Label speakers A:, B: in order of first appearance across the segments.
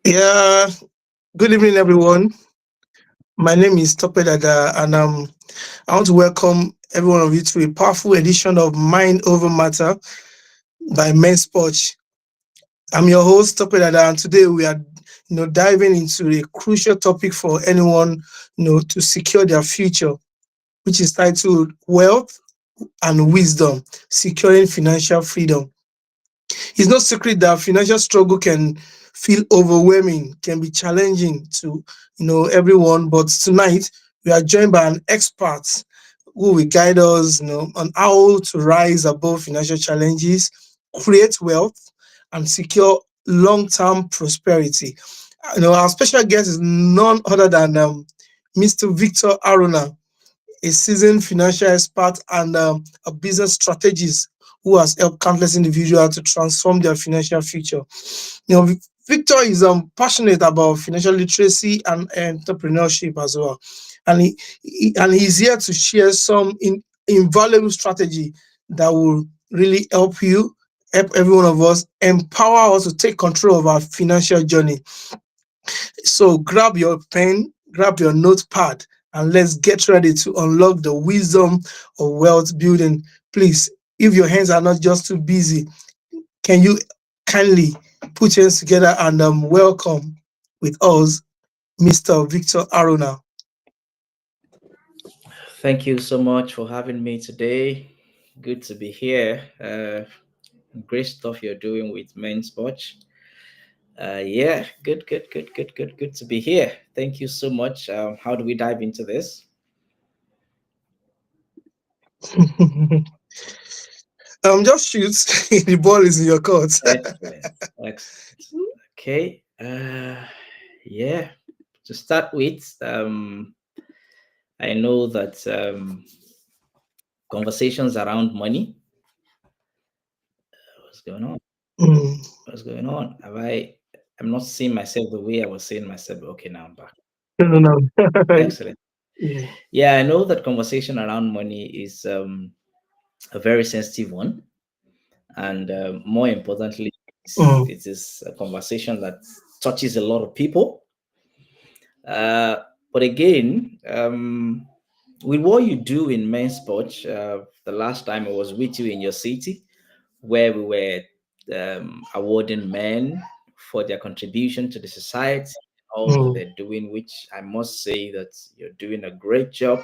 A: Yeah, good evening, everyone. My name is Tope Dada, and I want to welcome every one of you to a powerful edition of Mind Over Matter by Men's Porch. I'm your host, Tope Dada, and today we are, diving into a crucial topic for anyone, to secure their future, which is titled Wealth and Wisdom: Securing Financial Freedom. It's no secret that financial struggle can feel overwhelming, can be challenging to everyone. But tonight we are joined by an expert who will guide us, on how to rise above financial challenges, create wealth, and secure long-term prosperity. Our special guest is none other than Mr. Victor Haruna, a seasoned financial expert and a business strategist who has helped countless individuals to transform their financial future. Victor is passionate about financial literacy and entrepreneurship as well, and he's here to share some invaluable strategy that will really help every one of us, empower us to take control of our financial journey. So grab your pen, grab your notepad, and let's get ready to unlock the wisdom of wealth building. Please, if your hands are not just too busy, can you kindly put your hands together and welcome with us Mr. Victor Aruna?
B: Thank you so much for having me today. Good to be here. Great stuff you're doing with Men's Watch. Yeah, good to be here. Thank you so much. How do we dive into this?
A: Just shoot. The ball is in your court.
B: Excellent, excellent. Okay. Yeah. To start with, I know that conversations around money. What's going on?
A: Mm,
B: What's going on? Have I? I'm not seeing myself the way I was seeing myself. Okay, now I'm back.
A: no, no, no.
B: Excellent.
A: Yeah.
B: Yeah, I know that conversation around money is a very sensitive one, and more importantly,
A: Mm,
B: it is a conversation that touches a lot of people. Uh, but again, with what you do in men's sports, the last time I was with you in your city, where we were awarding men for their contribution to the society, all that
A: mm.
B: they're doing, which I must say that you're doing a great job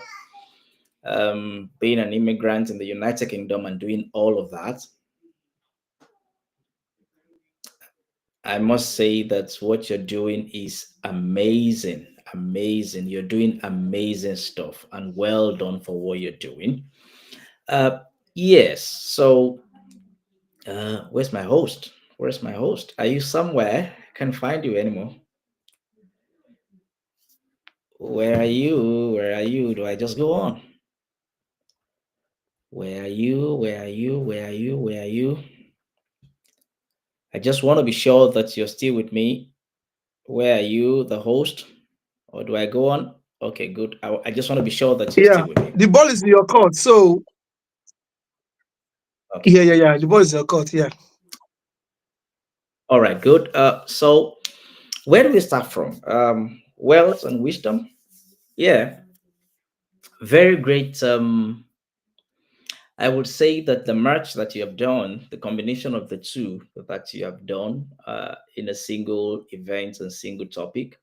B: being an immigrant in the United Kingdom and doing all of that. I must say that what you're doing is amazing. Amazing. You're doing amazing stuff and well done for what you're doing. Uh, yes. So, where's my host? Where's my host? Are you somewhere? Can't find you anymore. Where are you? Where are you? Do I just go on? Where are you? Where are you? Where are you? Where are you? I just want to be sure that you're still with me. Where are you, the host? Or do I go on? Okay, good. I just want to be sure that you're
A: Yeah,
B: still with me.
A: the ball is in your court. So
B: Okay.
A: yeah. The ball is in your court. Yeah.
B: All right, good. So where do we start from? Wealth and wisdom. Yeah, very great. I would say that the merch that you have done, the combination of the two that you have done in a single event and single topic,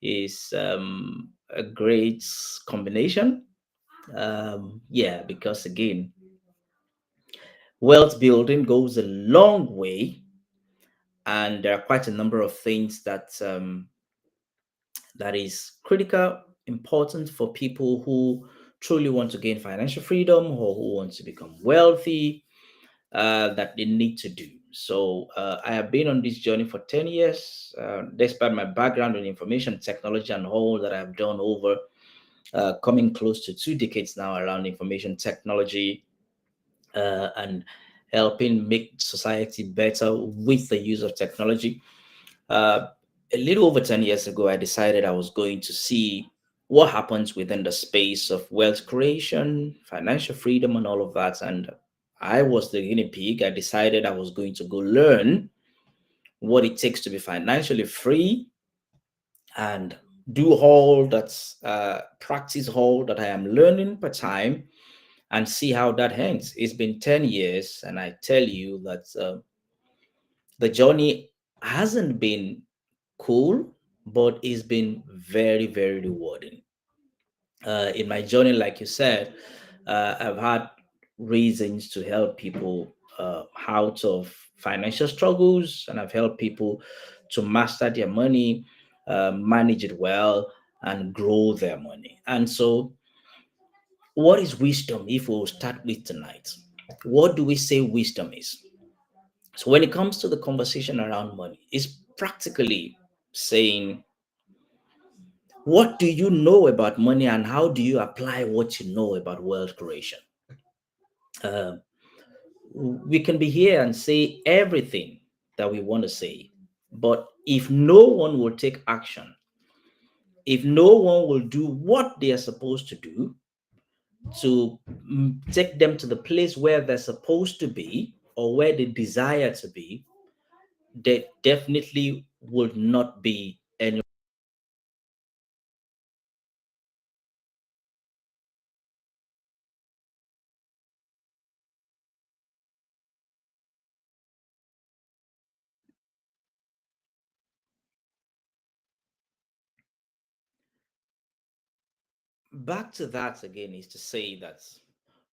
B: is a great combination. Yeah, because again, wealth building goes a long way, and there are quite a number of things that is critical, important for people who truly want to gain financial freedom or who want to become wealthy, that they need to do. So I have been on this journey for 10 years, despite my background in information technology and all that I've done over coming close to 2 decades now around information technology and helping make society better with the use of technology. Uh, a little over 10 years ago, I decided I was going to see what happens within the space of wealth creation, financial freedom, and all of that. And I was the guinea pig. I decided I was going to go learn what it takes to be financially free, and do all that's practice all that I am learning per time, and see how that ends. It's been 10 years, and I tell you that the journey hasn't been cool, but it's been very, very rewarding. In my journey, like you said, I've had reasons to help people out of financial struggles, and I've helped people to master their money, manage it well, and grow their money. And so, what is wisdom? If we'll start with tonight, what do we say wisdom is? So, when it comes to the conversation around money, it's practically saying, what do you know about money, and how do you apply what you know about wealth creation? Uh, we can be here and say everything that we want to say, but if no one will take action, if no one will do what they are supposed to do to take them to the place where they're supposed to be or where they desire to be, there definitely would not be any. Back to that again is to say that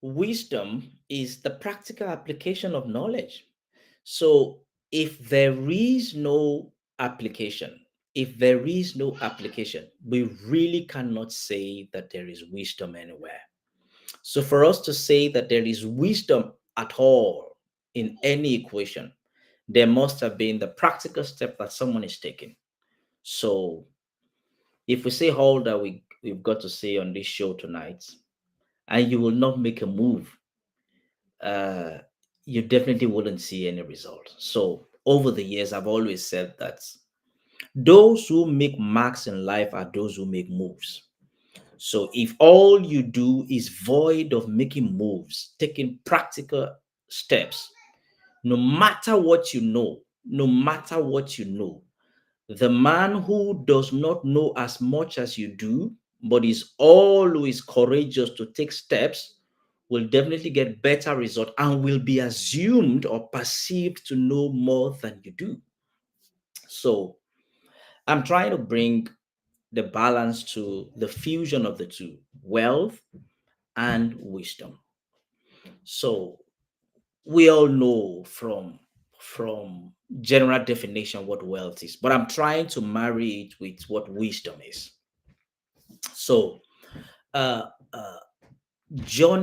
B: wisdom is the practical application of knowledge. So if there is no application, if there is no application, we really cannot say that there is wisdom anywhere. So for us to say that there is wisdom at all in any equation, there must have been the practical step that someone is taking. So if we say all that we've got to say on this show tonight, and you will not make a move, uh, you definitely wouldn't see any result. So over the years, I've always said that those who make marks in life are those who make moves. So if all you do is void of making moves, taking practical steps, no matter what you know, no matter what you know, the man who does not know as much as you do, but is always courageous to take steps, will definitely get better result and will be assumed or perceived to know more than you do. So I'm trying to bring the balance to the fusion of the two, wealth and wisdom. So we all know from general definition what wealth is, but I'm trying to marry it with what wisdom is. So uh, uh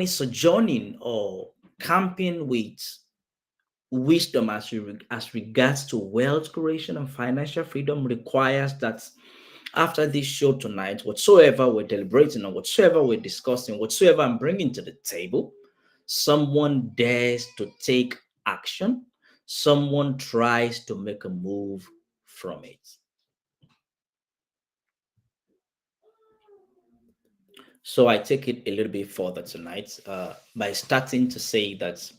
B: sojourning or camping with wisdom as regards to wealth creation and financial freedom requires that after this show tonight, whatsoever we're deliberating on, whatsoever we're discussing, whatsoever I'm bringing to the table, someone dares to take action, someone tries to make a move from it. So I take it a little bit further tonight by starting to say that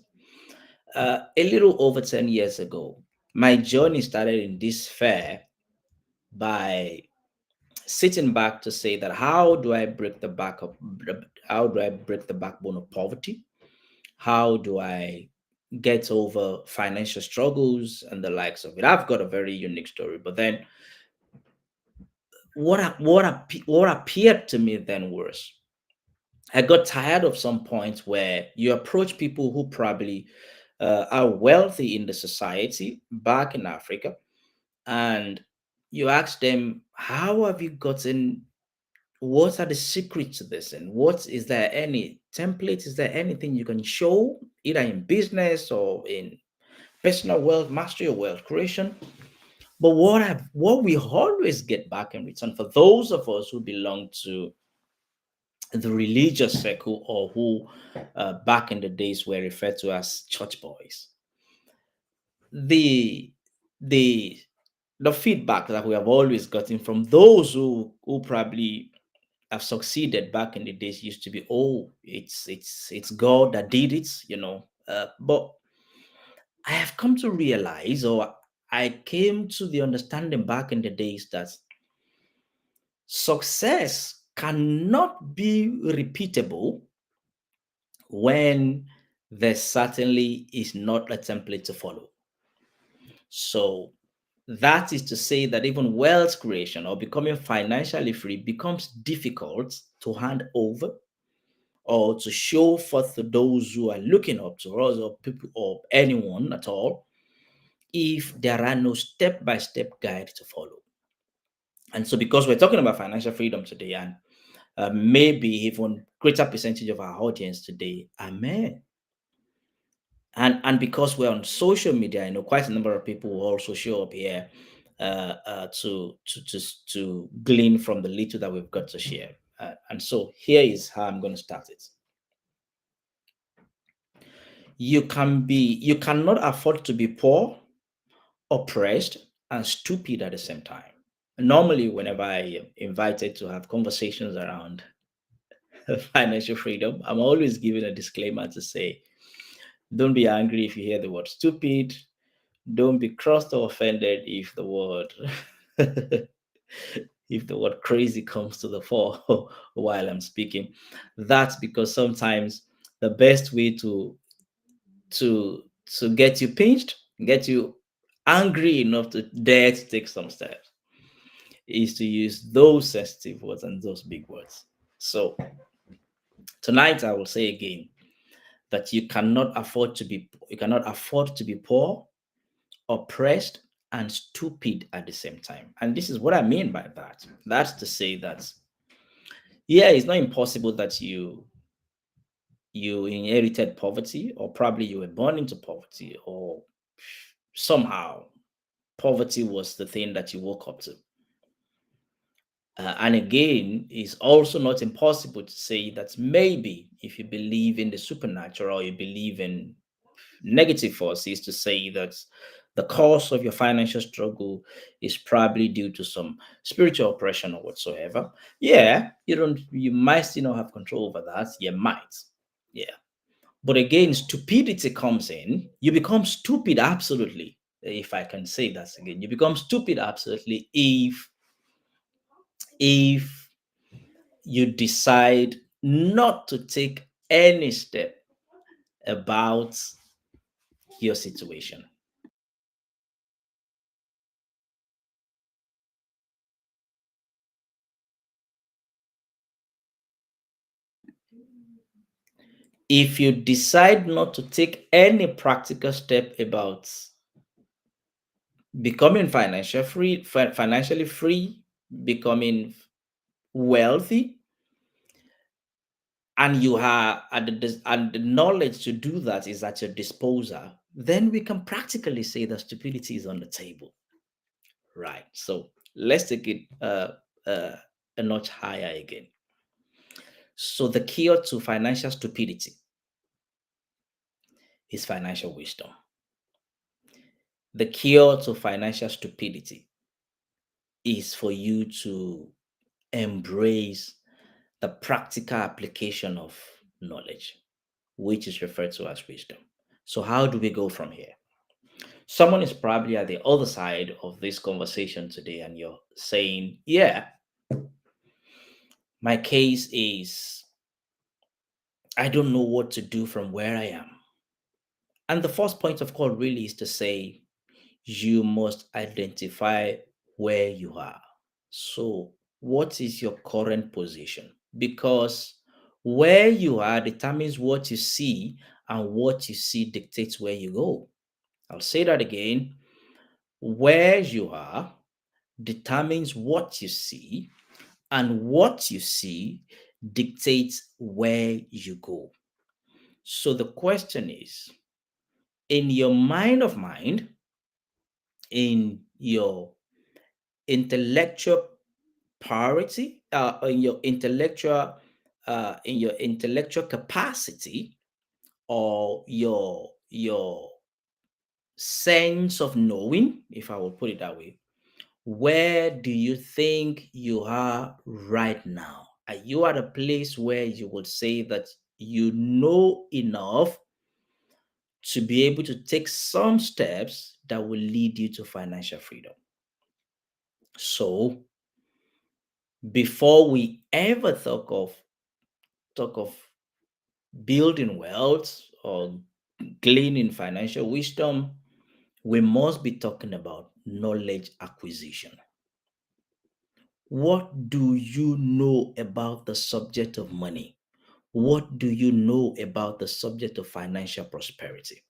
B: a little over 10 years ago, my journey started in this fair by sitting back to say that how do I break the backbone of poverty? How do I get over financial struggles and the likes of it? I've got a very unique story, but then what appeared to me then was I got tired of some points where you approach people who probably are wealthy in the society back in Africa, and you ask them, "How have you gotten? What are the secrets to this? And what is there any template? Is there anything you can show, either in business or in personal wealth, mastery or wealth creation?" But what we always get back in return for those of us who belong to the religious circle or who back in the days were referred to as church boys, the the the feedback that we have always gotten from those who probably have succeeded back in the days used to be, oh, it's God that did it. But I have come to realize, or I came to the understanding back in the days that success cannot be repeatable when there certainly is not a template to follow. So that is to say that even wealth creation or becoming financially free becomes difficult to hand over or to show forth to those who are looking up to us or people or anyone at all if there are no step-by-step guide to follow. And so because we're talking about financial freedom today, and maybe even greater percentage of our audience today are men, and because we're on social media, I know quite a number of people will also show up here to glean from the little that we've got to share. And so here is how I'm going to start it. You cannot afford to be poor, oppressed, and stupid at the same time. Normally, whenever I am invited to have conversations around financial freedom, I'm always given a disclaimer to say, don't be angry if you hear the word stupid. Don't be crossed or offended if the word if the word crazy comes to the fore while I'm speaking. That's because sometimes the best way to to get you pinched, get you angry enough to dare to take some steps is to use those sensitive words and those big words. So tonight I will say again that you cannot afford to be poor, oppressed, and stupid at the same time. And this is what I mean by that. That's to say that yeah, it's not impossible that you inherited poverty, or probably you were born into poverty, or somehow poverty was the thing that you woke up to. And again, it's also not impossible to say that maybe if you believe in the supernatural, or you believe in negative forces, to say that the cause of your financial struggle is probably due to some spiritual oppression or whatsoever. Yeah, you might still not have control over that. You might. Yeah. But again, stupidity comes in. You become stupid absolutely. If I can say that again, you become stupid absolutely if you decide not to take any step about your situation. If you decide not to take any practical step about becoming financially free, becoming wealthy, and you have and the knowledge to do that is at your disposal, then we can practically say that stupidity is on the table, right? So let's take it uh, a notch higher again. So the cure to financial stupidity is financial wisdom. The cure to financial stupidity is for you to embrace the practical application of knowledge, which is referred to as wisdom. So, how do we go from here? Someone is probably at the other side of this conversation today, and you're saying, yeah, my case is I don't know what to do from where I am. And the first point of call really is to say, you must identify where you are. So, what is your current position? Because where you are determines what you see, and what you see dictates where you go. I'll say that again. Where you are determines what you see, and what you see dictates where you go. So the question is, in your mind of mind, in your intellectual priority, in your intellectual capacity, or your sense of knowing, if I will put it that way, where do you think you are right now? Are you at a place where you would say that you know enough to be able to take some steps that will lead you to financial freedom. So before we ever talk of building wealth or gaining financial wisdom, we must be talking about knowledge acquisition. What do you know about the subject of money? What do you know about the subject of financial prosperity?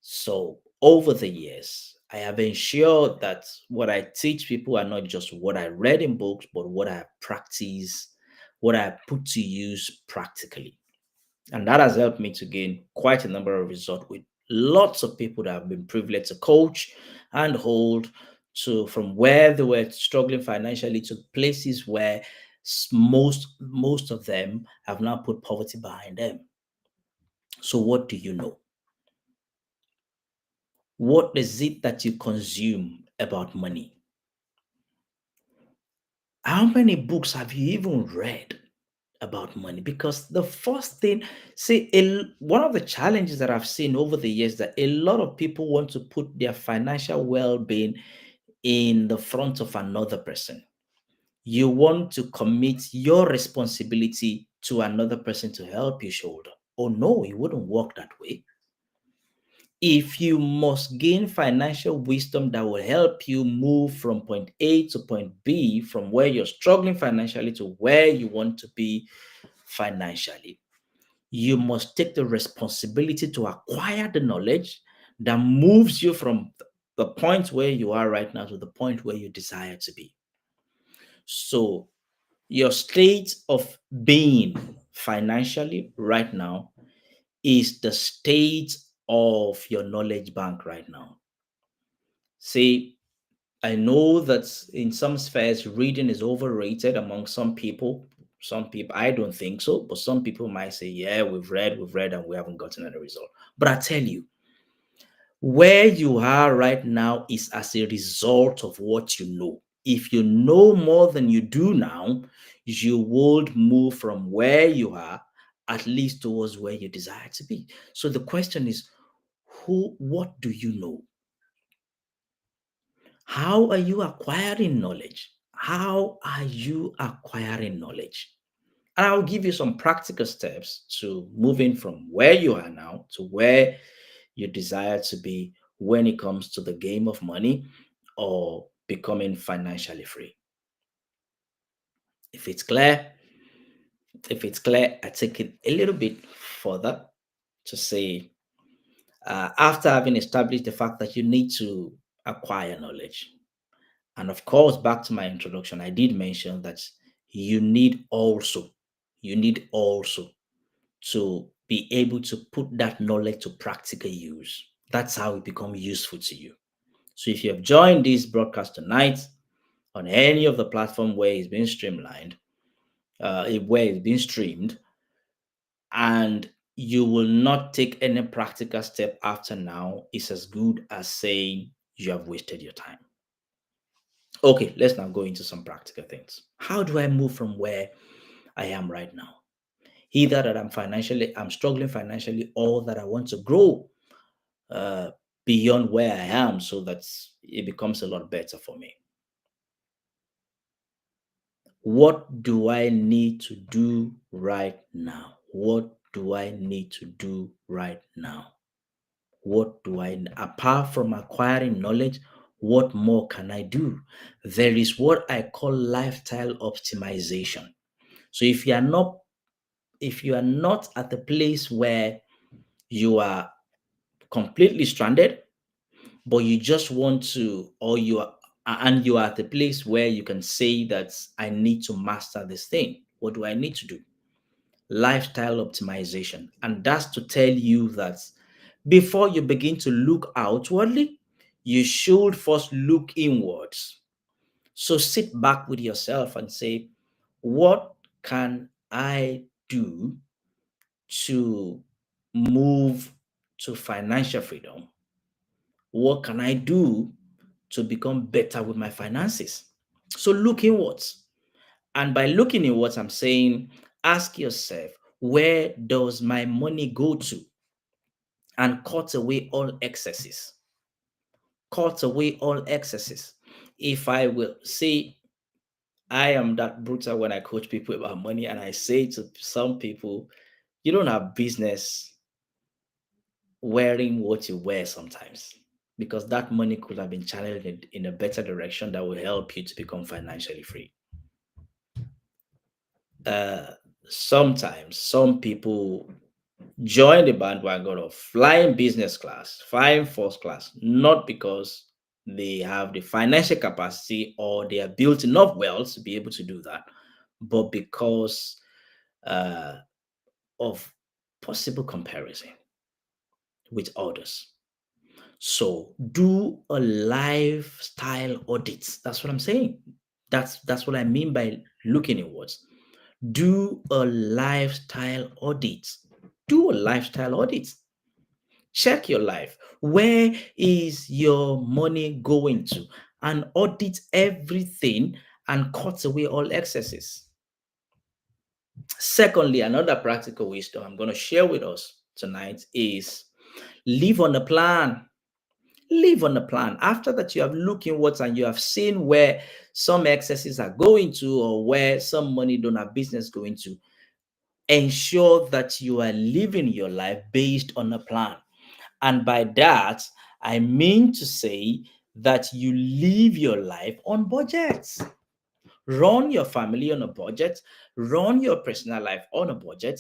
B: So, over the years, I have ensured that what I teach people are not just what I read in books, but what I practice, what I put to use practically. And that has helped me to gain quite a number of results with lots of people that have been privileged to coach and hold to from where they were struggling financially to places where most of them have now put poverty behind them. So what do you know? What is it that you consume about money? How many books have you even read about money? Because the first thing, see, one of the challenges that I've seen over the years that a lot of people want to put their financial well-being in the front of another person. You want to commit your responsibility to another person to help you shoulder. Oh no, it wouldn't work that way. If you must gain financial wisdom that will help you move from point A to point B, from where you're struggling financially to where you want to be financially, you must take the responsibility to acquire the knowledge that moves you from the point where you are right now to the point where you desire to be. So, your state of being financially right now is the state of your knowledge bank right now. See, I know that in some spheres, reading is overrated among some people. Some people, I don't think so, but some people might say, yeah, we've read, and we haven't gotten any result. But I tell you, where you are right now is as a result of what you know. If you know more than you do now, you would move from where you are at least towards where you desire to be. So the question is, what do you know? How are you acquiring knowledge? How are you acquiring knowledge? And I'll give you some practical steps to moving from where you are now to where you desire to be when it comes to the game of money or becoming financially free. If it's clear, I take it a little bit further to say, after having established the fact that you need to acquire knowledge, and of course, back to my introduction, I did mention that you need also, you need also to be able to put that knowledge to practical use. That's how it becomes useful to you. So if you have joined this broadcast tonight on any of the platform where it's been streamlined, where it's been streamed, and you will not take any practical step after now, it's as good as saying you have wasted your time. Okay, let's now go into some practical things. How do I move from where I am right now? Either that I'm struggling financially, or that I want to grow uh, beyond where I am so that it becomes a lot better for me. What do I need to do right now? What do I need to do right now? What do apart from acquiring knowledge, what more can I do? There is what I call lifestyle optimization. So if you are not at the place where you are completely stranded, but you just want to, or you are, and you are at the place where you can say that I need to master this thing. What do I need to do? Lifestyle optimization. And that's to tell you that before you begin to look outwardly, you should first look inwards. So sit back with yourself and say, what can I do to move to financial freedom? What can I do to become better with my finances? So look inwards. And by looking inwards, I'm saying, ask yourself, where does my money go to? And cut away all excesses. cut away all excesses. If I will say, I am that brutal when I coach people about money, and I say to some people, you don't have business wearing what you wear sometimes, because that money could have been channeled in a better direction that will help you to become financially free. uh, Sometimes some people join the bandwagon of flying business class, flying first class, not because they have the financial capacity or they are built enough wealth to be able to do that, but because uh, of possible comparison with others. So do a lifestyle audit. That's what I'm saying. That's what I mean by looking inwards. Do a lifestyle audit. Do a lifestyle audit. Check your life. Where is your money going to? And audit everything and cut away all excesses. Secondly, another practical wisdom I'm going to share with us tonight is live on a plan. Live on a plan. After that, you have looked inwards and you have seen where some excesses are going to, or where some money don't have business going to. Ensure that you are living your life based on a plan. And by that, I mean to say that you live your life on budgets. Run your family on a budget, run your personal life on a budget,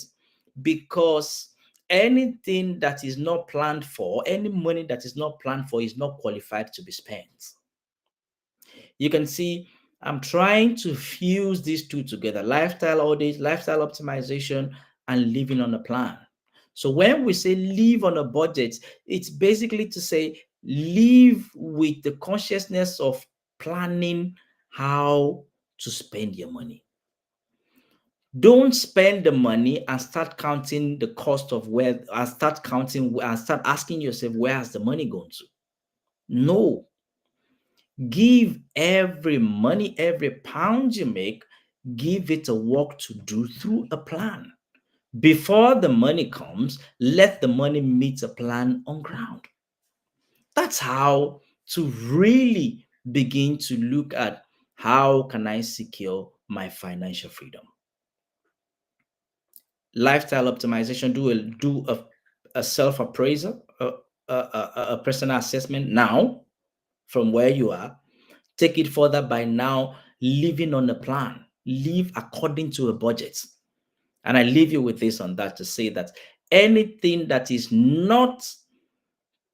B: because anything that is not planned for, any money that is not planned for, is not qualified to be spent. You can see I'm trying to fuse these two together: lifestyle audit, lifestyle optimization, and living on a plan. So when we say live on a budget, it's basically to say live with the consciousness of planning how to spend your money. Don't spend the money and start counting the cost of where, and start counting and start asking yourself, where has the money gone to? No, give every money, every pound you make, give it a work to do through a plan. Before the money comes, let the money meet a plan on ground. That's how to really begin to look at, how can I secure my financial freedom? Lifestyle optimization, a self appraisal, a personal assessment now from where you are. Take it further by now living on a plan, live according to a budget. And I leave you with this on that, to say that anything that is not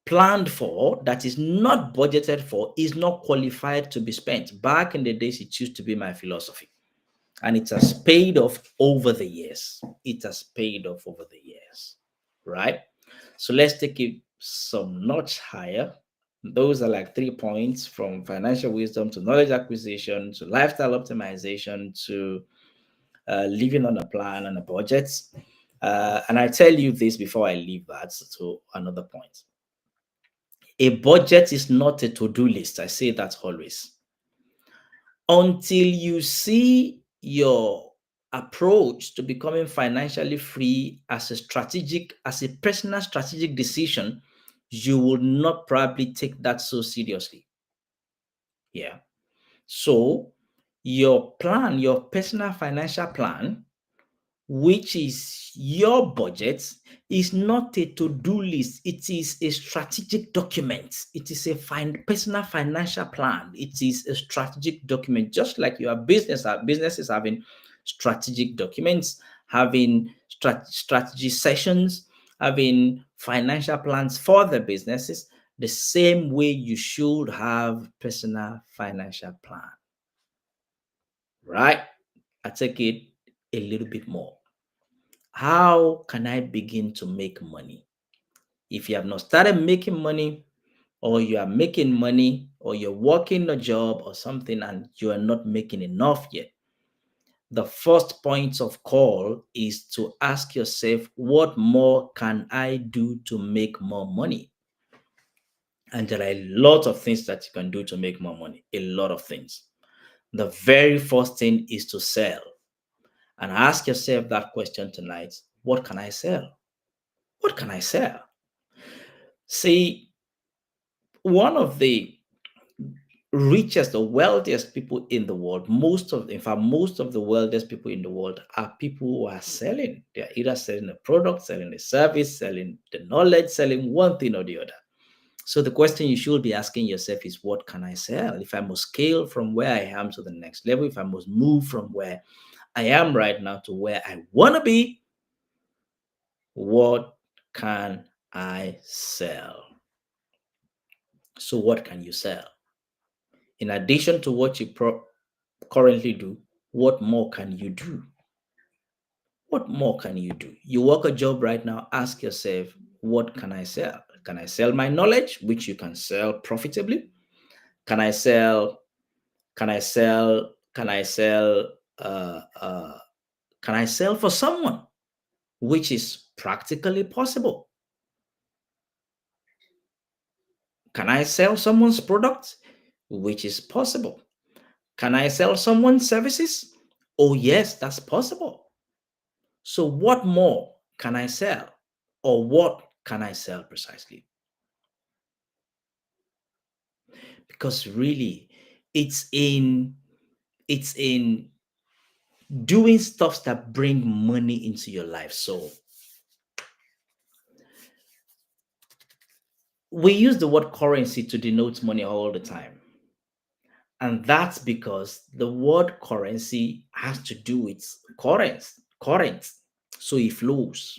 B: planned for, that is not budgeted for, is not qualified to be spent. Back in the days, it used to be my philosophy, and it has paid off over the years. It has paid off over the years, right? So let's take it some notch higher. Those are like 3 points: from financial wisdom to knowledge acquisition to lifestyle optimization to living on a plan and a budget. And I tell you this before I leave that to another point. A budget is not a to do list. I say that always. Until you see your approach to becoming financially free as a personal strategic decision, you will not probably take that so seriously. Yeah. So your plan, your personal financial plan, which is your budget, is not a to-do list. It is a strategic document. It is a personal financial plan. It is a strategic document, just like your businesses having strategic documents, having strategy sessions, having financial plans for the businesses. The same way you should have personal financial plan, right? I take it a little bit more. How can I begin to make money? If you have not started making money, or you are making money, or you're working a job or something and you are not making enough yet, the first point of call is to ask yourself, what more can I do to make more money? And there are a lot of things that you can do to make more money, a lot of things. The very first thing is to sell. And ask yourself that question tonight: what can I sell? What can I sell? See, one of the richest or wealthiest people in the world, most of the wealthiest people in the world are people who are selling. They're either selling a product, selling a service, selling the knowledge, selling one thing or the other. So the question you should be asking yourself is, what can I sell? If I must scale from where I am to the next level, if I must move from where I am right now to where I want to be, what can I sell? So what can you sell? In addition to what you currently do, what more can you do? What more can you do? You work a job right now, ask yourself, what can I sell? Can I sell my knowledge, which you can sell profitably? Can I sell, can I sell, can I sell, uh, uh, can I sell for someone, which is practically possible? Can I sell someone's product, which is possible? Can I sell someone's services? Oh, yes, that's possible. So, what more can I sell? Or what can I sell precisely? Because really, it's in it's in doing stuff that bring money into your life. So we use the word currency to denote money all the time. And that's because the word currency has to do with current. So it flows,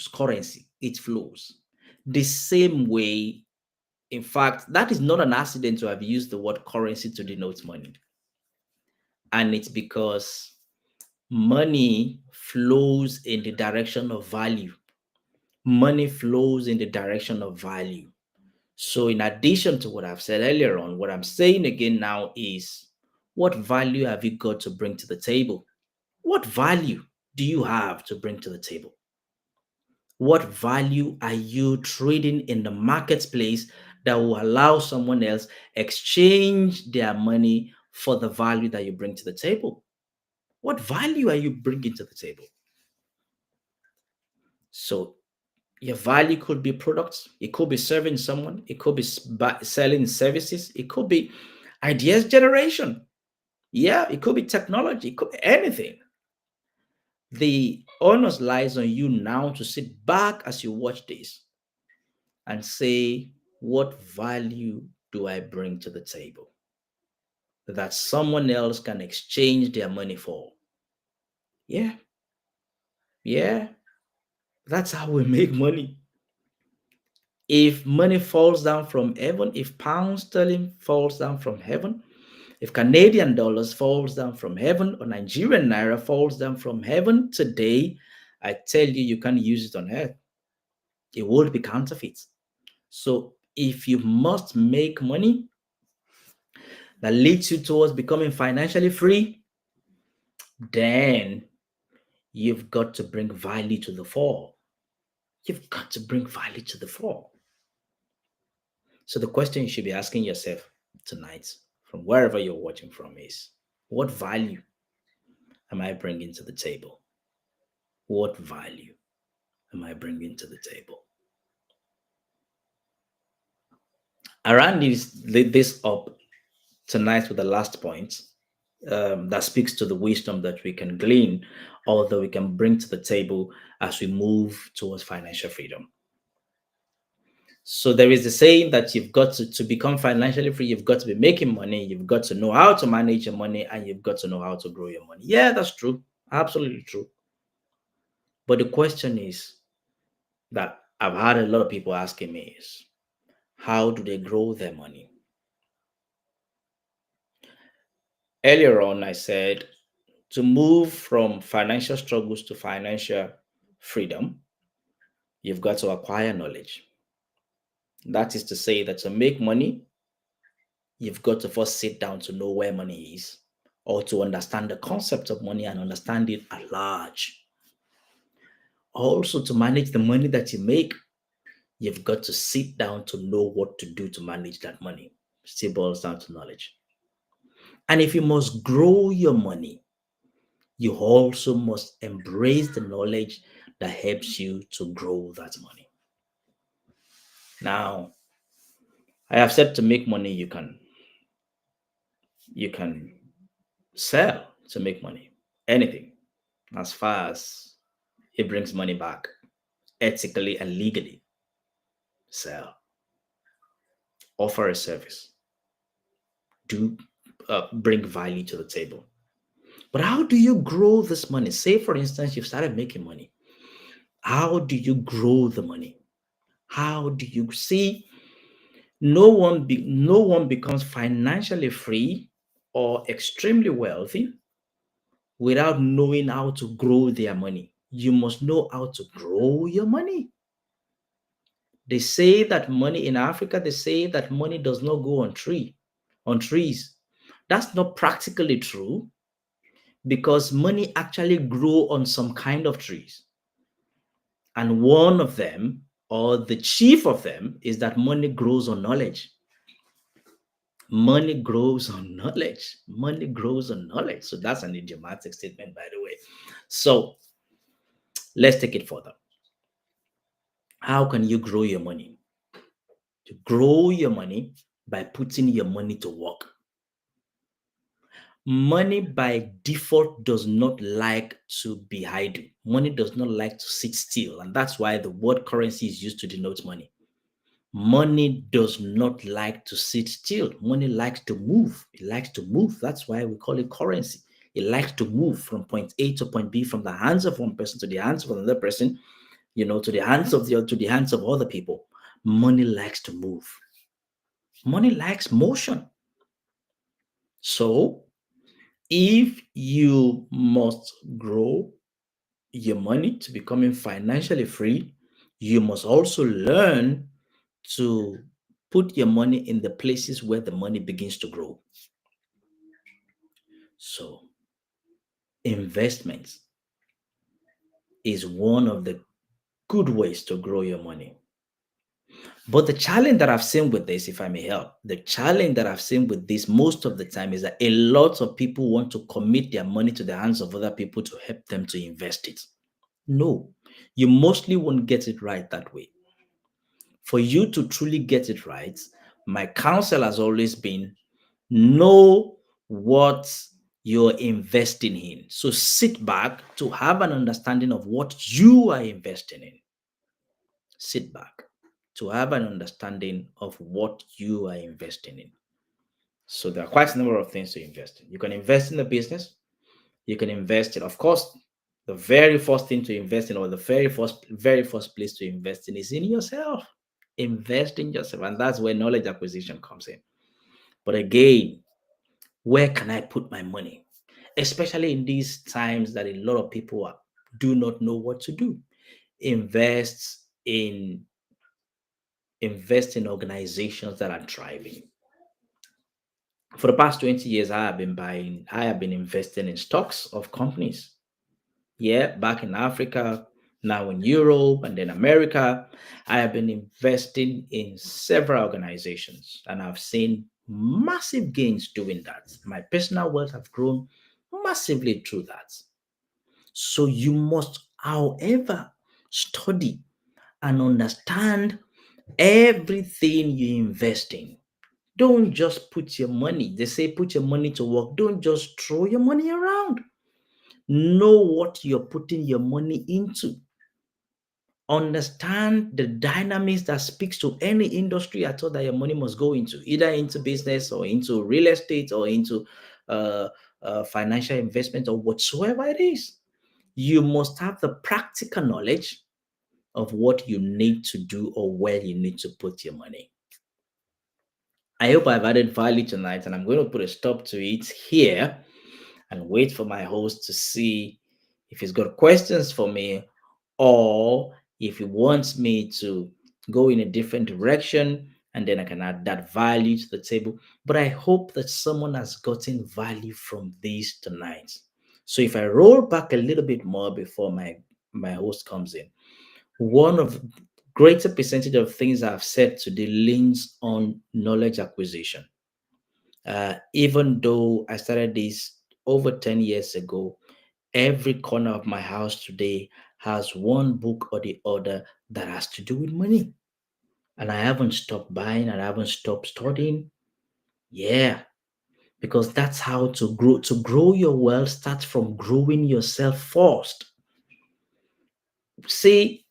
B: currency, it flows. The same way, in fact, that is not an accident to have used the word currency to denote money. And it's because money flows in the direction of value. Money flows in the direction of value. So, in addition to what I've said earlier on, what I'm saying again now is, what value have you got to bring to the table? What value do you have to bring to the table? What value are you trading in the marketplace that will allow someone else exchange their money for the value that you bring to the table? What value are you bringing to the table? So your value could be products, it could be serving someone, it could be selling services, it could be ideas generation. Yeah, it could be technology, it could be anything. The onus lies on you now to sit back as you watch this and say, what value do I bring to the table that someone else can exchange their money for? Yeah, yeah, that's how we make money. If money falls down from heaven, if pound sterling falls down from heaven, if Canadian dollars falls down from heaven or Nigerian naira falls down from heaven today, I tell you, you can't use it on earth. It will be counterfeit. So if you must make money that leads you towards becoming financially free, then you've got to bring value to the fore. You've got to bring value to the fore. So the question you should be asking yourself tonight, from wherever you're watching from, is, what value am I bringing to the table? What value am I bringing to the table? I ran this up tonight with the last point that speaks to the wisdom that we can glean or that we can bring to the table as we move towards financial freedom. So there is the saying that you've got to become financially free, you've got to be making money, you've got to know how to manage your money, and you've got to know how to grow your money. Yeah, that's true. Absolutely true. But the question is that I've had a lot of people asking me is, how do they grow their money? Earlier on, I said to move from financial struggles to financial freedom, you've got to acquire knowledge. That is to say that to make money, you've got to first sit down to know where money is or to understand the concept of money and understand it at large. Also, to manage the money that you make, you've got to sit down to know what to do to manage that money. Still boils down to knowledge. And if you must grow your money, you also must embrace the knowledge that helps you to grow that money. Now, I have said to make money, you can sell to make money. Anything, as far as it brings money back ethically and legally. Sell, offer a service, do bring value to the table. But how do you grow this money? Say, for instance, you've started making money. How do you grow the money? How do you see? No one becomes financially free or extremely wealthy without knowing how to grow their money. You must know how to grow your money. They say that money in Africa, they say that money does not go on trees. That's not practically true because money actually grow on some kind of trees. And one of them, or the chief of them, is that money grows on knowledge. Money grows on knowledge. Money grows on knowledge. So that's an idiomatic statement, by the way. So let's take it further. How can you grow your money? To grow your money by putting your money to work. Money by default does not like to be idle. Money does not like to sit still. And that's why the word currency is used to denote money. Money does not like to sit still. Money likes to move. It likes to move. That's why we call it currency. It likes to move from point A to point B, from the hands of one person to the hands of another person, to the hands of other people. Money likes to move. Money likes motion. So if you must grow your money to becoming financially free, you must also learn to put your money in the places where the money begins to grow. So, investments is one of the good ways to grow your money. But the challenge that I've seen with this, if I may help, the challenge that I've seen with this most of the time is that a lot of people want to commit their money to the hands of other people to help them to invest it. No, you mostly won't get it right that way. For you to truly get it right, my counsel has always been know what you're investing in. So sit back to have an understanding of what you are investing in. Sit back to have an understanding of what you are investing in. So there are quite a number of things to invest in. You can invest in a business. You can invest in, of course, the very first thing to invest in, or the very first place to invest in, is in yourself. Invest in yourself, and that's where knowledge acquisition comes in. But again, where can I put my money? Especially in these times that a lot of people do not know what to do. Invest in organizations that are thriving. For the past 20 years, I have been investing in stocks of companies. Yeah, back in Africa, now in Europe, and then America. I have been investing in several organizations and I've seen massive gains doing that. My personal wealth have grown massively through that. So you must, however, study and understand everything you invest in. Don't just put your money. They say put your money to work. Don't just throw your money around. Know what you're putting your money into. Understand the dynamics that speaks to any industry at all that your money must go into, either into business or into real estate or into uh, financial investment or whatsoever it is. You must have the practical knowledge of what you need to do or where you need to put your money. I hope I've added value tonight, and I'm going to put a stop to it here and wait for my host to see if he's got questions for me or if he wants me to go in a different direction, and then I can add that value to the table. But I hope that someone has gotten value from this tonight. So if I roll back a little bit more before my host comes in, one of greater percentage of things I've said today leans on knowledge acquisition. Even though I started this over 10 years ago, every corner of my house today has one book or the other that has to do with money. and I haven't stopped buying and I haven't stopped studying. Yeah, because that's how to grow. To grow your wealth starts from growing yourself first. See,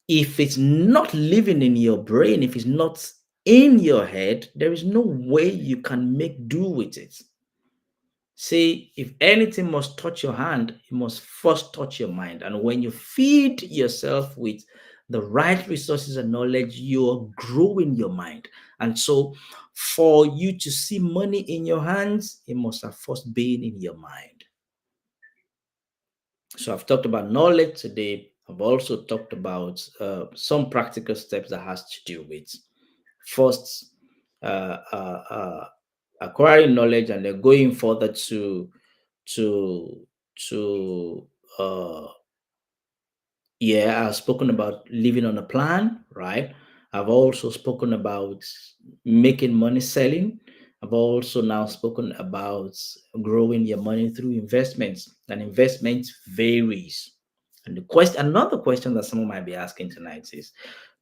B: if it's not living in your brain, if it's not in your head, there is no way you can make do with it. See, if anything must touch your hand, it must first touch your mind. And when you feed yourself with the right resources and knowledge, you're growing your mind. And so, for you to see money in your hands, it must have first been in your mind. So, I've talked about knowledge today. I've also talked about some practical steps that has to do with first uh, uh, uh, acquiring knowledge and then going further to to uh yeah, I've spoken about living on a plan, right? I've also spoken about making money selling. I've also now spoken about growing your money through investments, and investment varies. And the question, another question that someone might be asking tonight is,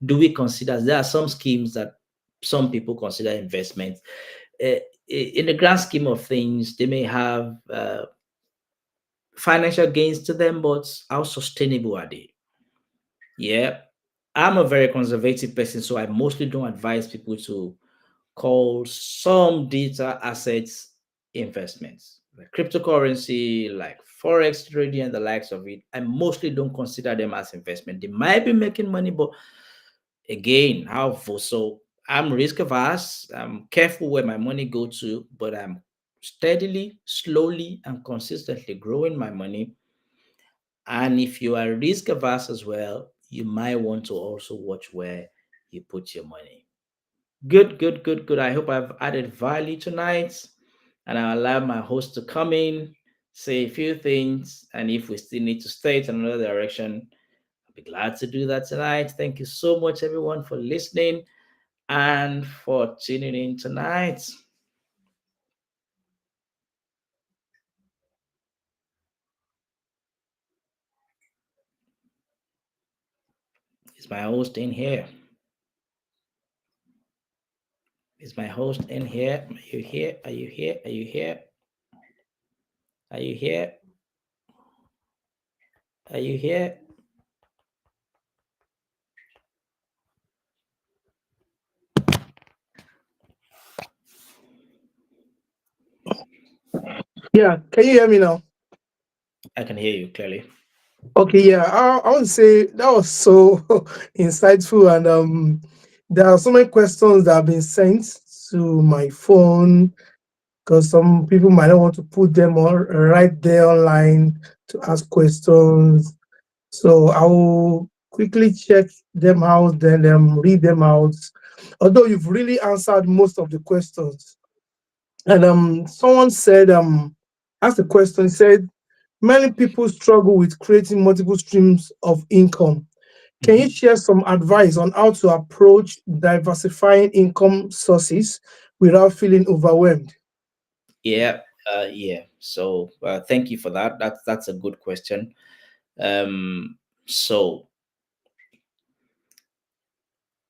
B: do we consider there are some schemes that some people consider investment? uh, in the grand scheme of things, they may have financial gains to them, but how sustainable are they? Yeah, I'm a very conservative person, so I mostly don't advise people to call some digital assets investments, like cryptocurrency, like forex trading, and the likes of it. I mostly don't consider them as investment. They might be making money, but again, how so? I'm risk averse. I'm careful where my money go to, but I'm steadily, slowly, and consistently growing my money. And if you are risk averse as well, you might want to also watch where you put your money. Good, good, good, good. I hope I've added value tonight. And I'll allow my host to come in, say a few things. And if we still need to stay in another direction, I'll be glad to do that tonight. Thank you so much, everyone, for listening and for tuning in tonight. Is my host in here? Is my host in here? Are you here? Are you here? Are you here? Are you here? Are you here?
A: Yeah, can you hear me now?
B: I can hear you clearly.
A: Okay, yeah, I want to say that was so insightful, and there are so many questions that have been sent to my phone because some people might not want to put them on right there online to ask questions. So I will quickly check them out, then read them out. Although you've really answered most of the questions, and someone said asked a question, said many people struggle with creating multiple streams of income. Can you
B: Mhm.
A: share some advice on how to approach diversifying income sources without feeling overwhelmed?
B: Yeah, yeah. So thank you for that. That's a good question. So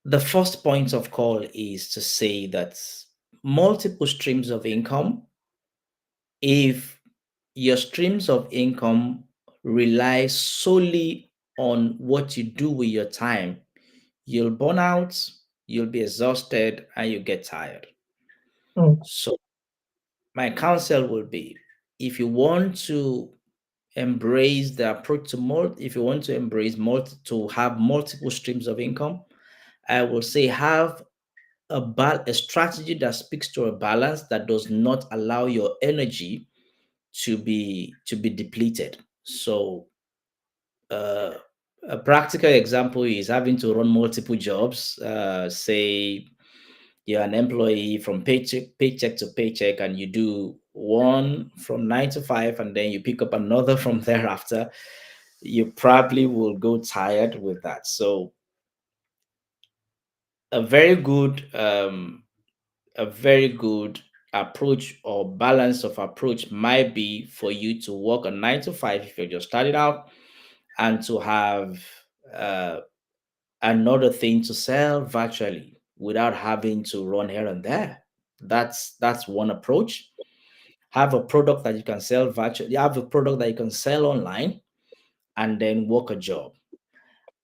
B: the first point of call is to say that multiple streams of income, if your streams of income rely solely on what you do with your time, you'll burn out, you'll be exhausted, and you get tired.
A: Mm,
B: So my counsel will be, if you want to embrace the approach to if you want to embrace to have multiple streams of income, I will say have a strategy that speaks to a balance that does not allow your energy to be depleted. So uh, a practical example is having to run multiple jobs. Say you're an employee from paycheck to paycheck, and you do one from 9 to 5, and then you pick up another from thereafter. You probably will go tired with that. So a very good a very good approach or balance of approach might be for you to work a 9 to 5 if you're just starting out, and to have uh, another thing to sell virtually. without having to run here and there. That's one approach. Have a product that you can sell virtually. You have a product that you can sell online, and then work a job,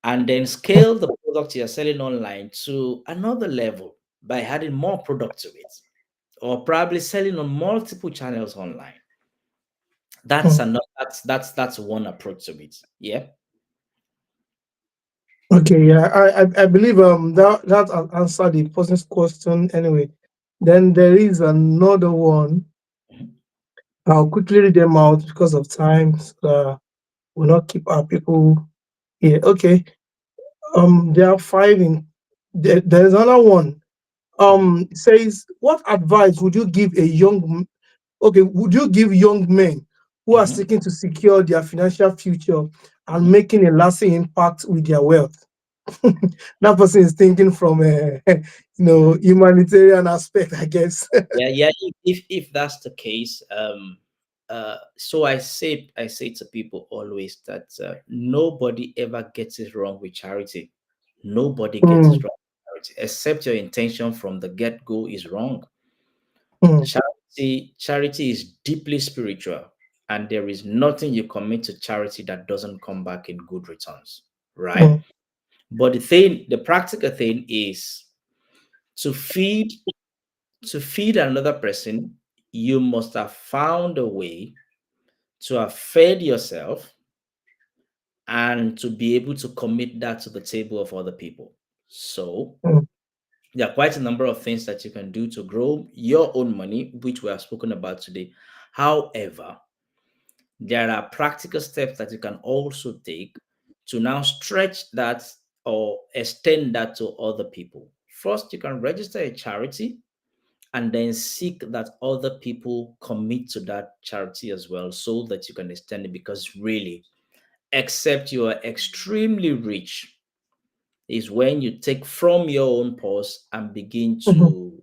B: and then scale the product you're selling online to another level by adding more product to it, or probably selling on multiple channels online. That's
A: mm.
B: another that's one approach to it. Yeah.
A: Okay, yeah, I believe that answered the person's question anyway. Then there is another one.
B: Mhm.
A: I'll quickly read them out because of time. So we'll not keep our people here. Okay. There are five in there's another one.
B: Mhm.
A: It says, what advice would you give a okay, would you give young men who are
B: Mhm.
A: seeking to secure their financial future and
B: Mhm.
A: making a lasting impact with their wealth? That person is thinking from a humanitarian aspect, I guess.
B: Yeah, yeah. If that's the case, so I say to people always that nobody ever gets it wrong with charity. Nobody gets it
A: Mm,
B: wrong with charity, except your intention from the get go is wrong.
A: mm,
B: Charity is deeply spiritual, and there is nothing you commit to charity that doesn't come back in good returns, right?
A: mm,
B: But the practical thing is to feed to feed another person, you must have found a way to have fed yourself and to be able to commit that to the table of other people. So
A: mm,
B: there are quite a number of things that you can do to grow your own money, which we have spoken about today. However, there are practical steps that you can also take to now stretch that or extend that to other people. First, you can register a charity and then seek that other people commit to that charity as well so that you can extend it, because really, except you are extremely rich, is when you take from your own purse and begin
A: mhm,
B: to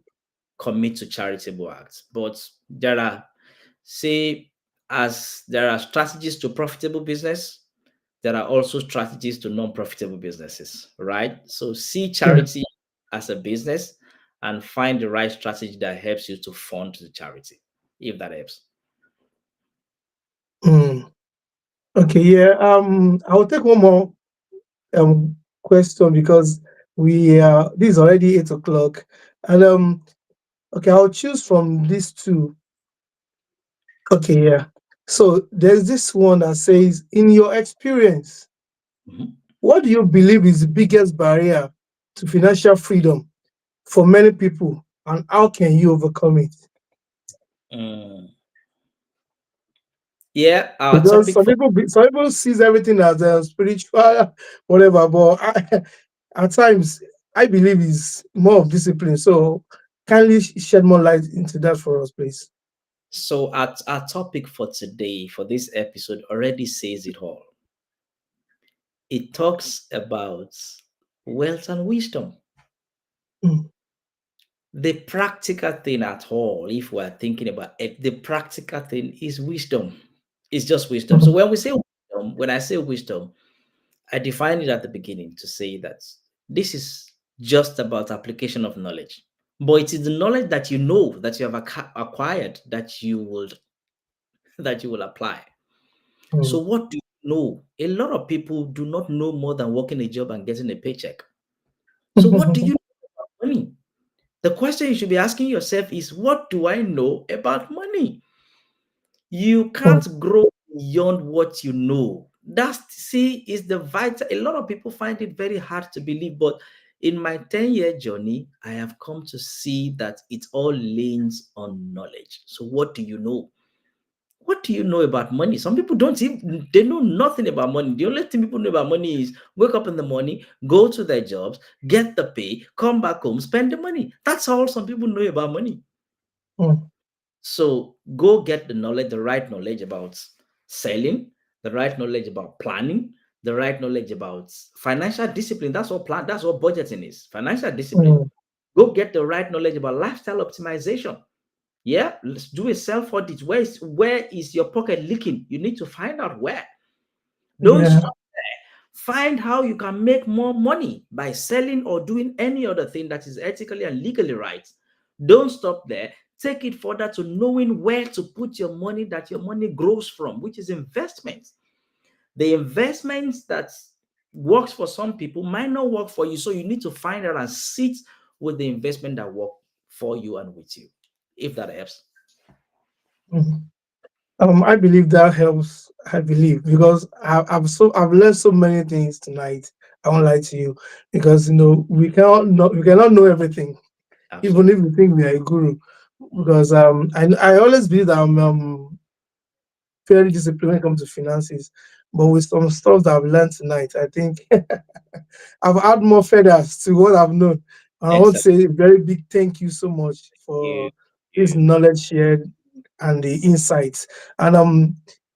B: commit to charitable acts. But there are, say, as there are strategies to profitable business, there are also strategies to non-profitable businesses, right? So see
A: yeah.
B: charity as a business and find the right strategy that helps you to fund the charity, if that helps.
A: Mm. Okay, yeah. I'll take one more question because we this is already 8 o'clock, and okay, I'll choose from these two. Okay, yeah. So there's this one that says, in your experience,
B: Mhm.
A: what do you believe is the biggest barrier to financial freedom for many people, and how can you overcome it?
B: Mm. Yeah, our
A: Because
B: topic
A: some
B: for
A: people some people sees everything as spiritual, whatever, but at times I believe is more of discipline. So kindly shed more light into that for us, please.
B: so our topic for today, for this episode, already says it all. It talks about wealth and wisdom.
A: Mm,
B: The practical thing at all, if we're thinking about it, the practical thing is wisdom. It's just wisdom. So
A: mm,
B: when we say wisdom, when I say wisdom, I define it at the beginning to say that this is just about application of knowledge. But it is the knowledge that you know that you have acquired that you will apply. So
A: mm,
B: what do you know? A lot of people do not know more than working a job and getting a paycheck. So what do you know about money? The question you should be asking yourself is, what do I know about money? You
A: mm,
B: can't grow beyond what you know. That's see is the vital. A lot of people find it very hard to believe, but in my 10-year journey, I have come to see that it all leans on knowledge. So what do you know? What do you know about money? Some people don't even they know nothing about money. The only thing people know about money is wake up in the morning, go to their jobs, get the pay, come back home, spend the money. That's all some people know about money.
A: mm,
B: So go get the knowledge, the right knowledge about selling, the right knowledge about planning, the right knowledge about financial discipline. That's what budgeting is. Financial discipline.
A: mm,
B: Go get the right knowledge about lifestyle optimization. Yeah, let's do a self audit. Where is your pocket leaking? You need to find out where. Don't
A: yeah.
B: stop. Find how you can make more money by selling or doing any other thing that is ethically and legally right. Don't stop there. Take it further to knowing where to put your money that your money grows from, which is investment. The investments that works for some people might not work for you. So you need to find out and sit with the investment that work for you and with you, if that helps.
A: Mhm. I believe that helps. I believe because I've learned so many things tonight. I won't lie to you because we cannot know everything, even
B: Absolutely.
A: if we think we are a guru. Because I always believe that I'm very disciplined when it comes to finances, but with some stuff that I've learned tonight, I think I've had more feathers to what I've known. And I want to
B: Excellent.
A: say a very big thank you so much
B: You,
A: for this
B: you.
A: knowledge shared and the insights. And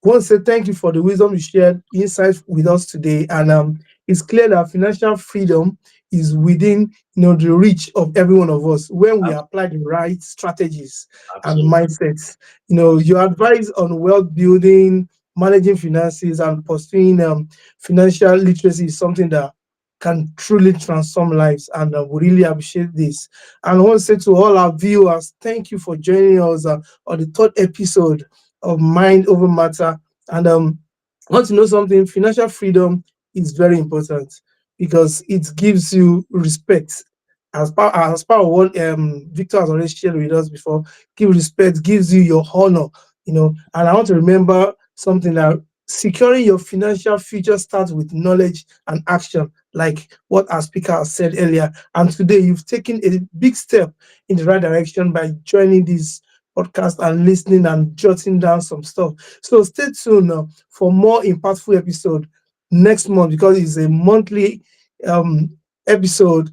A: want to say thank you for the wisdom you shared, insights with us today. And it's clear that financial freedom is within the reach of every one of us when we
B: Ab-
A: apply the right strategies and
B: Absolutely.
A: mindsets.
B: Absolutely.
A: Your advice on wealth building, managing finances, and pursuing financial literacy is something that can truly transform lives. And we really appreciate this. And I want to say to all our viewers, thank you for joining us on the third episode of Mind Over Matter. And want to know something? Financial freedom is very important because it gives you respect. As part of what Victor has already shared with us before, give respect gives you your honor, And I want to remember something that securing your financial future starts with knowledge and action, like what our speaker has said earlier. And today you've taken a big step in the right direction by joining this podcast and listening and jotting down some stuff. So stay tuned for more impactful episode next month because it's a monthly um, episode,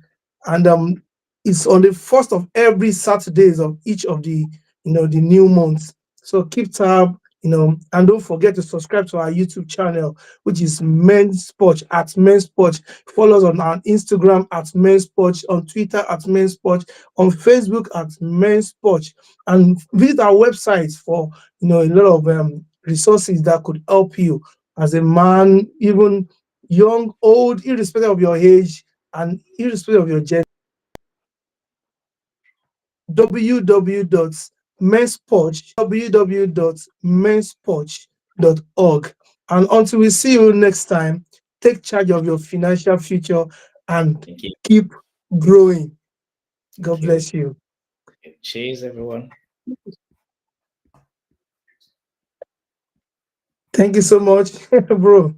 A: and it's on the first of every Saturdays of each of the new months. So keep tab, and don't forget to subscribe to our YouTube channel, which is Men's Porch at Men's Porch. Follow us on our Instagram at Men's Porch, on Twitter at Men's Porch, on Facebook at Men's Porch, and visit our website for a lot of resources that could help you as a man, even young, old, irrespective of your age and irrespective of your gender. www.mensporch.org. And until we see you next time, take charge of your financial future and
B: Thank you.
A: keep growing.
B: Thank
A: God
B: you.
A: bless you.
B: Cheers, everyone.
A: Thank you so much, bro.